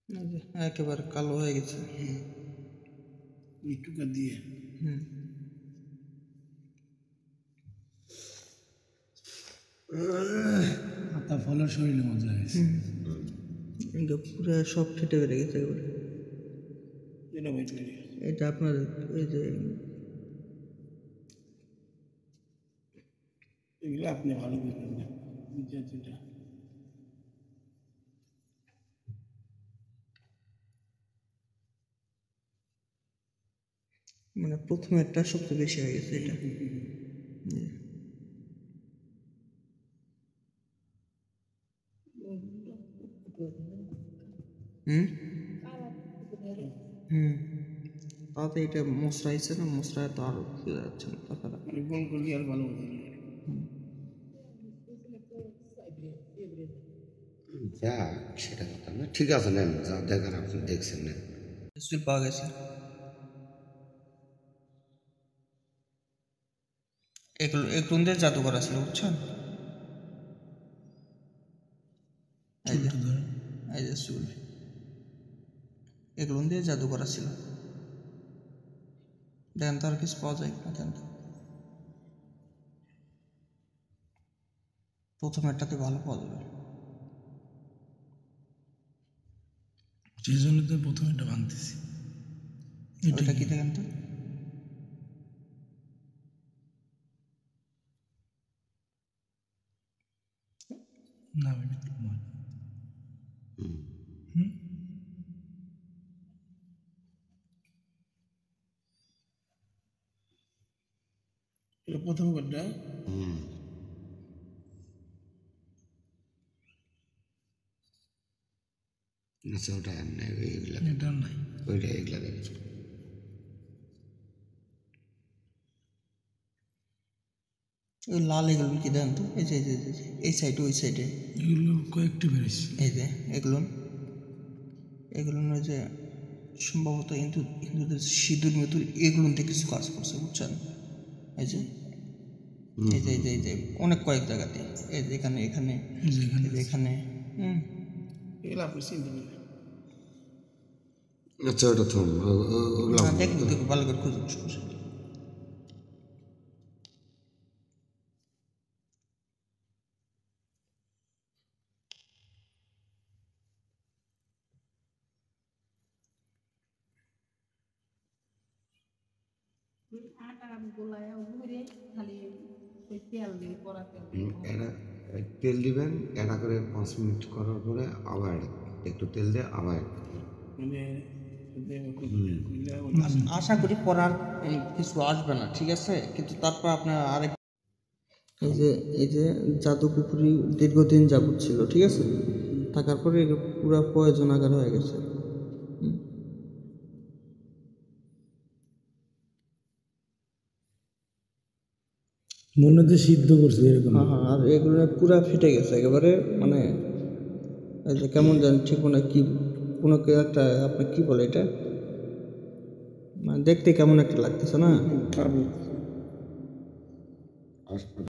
এই যে একেবারে কালো হয়ে গেছে। একটুকা দিয়ে পাতা ফলের শরীরে মজা হয়েছে। পুরো সব ফেটে বেড়ে গেছে একেবারে। এটা আপনার এই যে এগুলো আপনি ভালো বুঝবেন না। মানে প্রথমেরটা সবচেয়ে বেশি হয়ে গেছে এটা। তাতে এটা মশরাইছে না, মশরায় তো আরো বোঝা যাচ্ছে না। তাছাড়া গোল করলে আর ভালো বোঝা যায়। যাক, সেটা কথা না। ঠিক আছে, নেন, যা দেখার আপনি দেখছেন, নেন। সুইল পাওয়া গেছে। এগুলো দিয়ে জাদু করা ছিল, বুঝছেন? এই যে সুইল, এগুলো দিয়ে জাদু করা ছিল। দেখেন তো আর কিছু পাওয়া যায় না। দেখেন তো প্রথম একটাতে ভালো পাওয়া যাবে, সেই জন্য তো প্রথমে এটা ভাঙতেছি। এটা কি দেখেন তো? না, এটা প্রথম কোনটা? আচ্ছা, ওটা নাই, ওইগুলা এটা নাই, ওইটা এগুলা দেখছি। ওই লাল এগুলো কি দেন তো? এই যে এই সাইডে, ওই সাইডে এগুলো কয়েকটি বেরিয়েছে। এই যে এগুলো ওই যে সম্ভবত হিন্দুদের সিঁদুর মিঁদুর এগুলো থেকে কিছু কাজ করছে, বুঝছেন? এই যে অনেক কয়েক জায়গাতে, এই যে এখানে এখানে এখানে এগুলো আপনি চিনতে পারবেন। আচ্ছা, ওটা থম, ওগুলো দেখবো ভালো করে খুঁজে তেল দিবেন, এটা করে 5 মিনিট করার পরে আবার একটু তেল দিয়ে আবার আশা করি পড়ার কিছু আসবে না, ঠিক আছে? কিন্তু তারপর আপনার আরেক এই যে জাদুপুকুরি দীর্ঘদিন যাবত ছিল, ঠিক আছে? থাকার পরে পুরো প্রয়োজন আকার হয়ে গেছে। মনে হচ্ছে সিদ্ধ করছে এরকম। হ্যাঁ, আর এগুলো পুরা ফেটে গেছে একেবারে। মানে এই যে কেমন জানি ঠিক মনে কি কোনো একটা আপনার কি বলে এটা, মানে দেখতে কেমন একটা লাগতেছে না?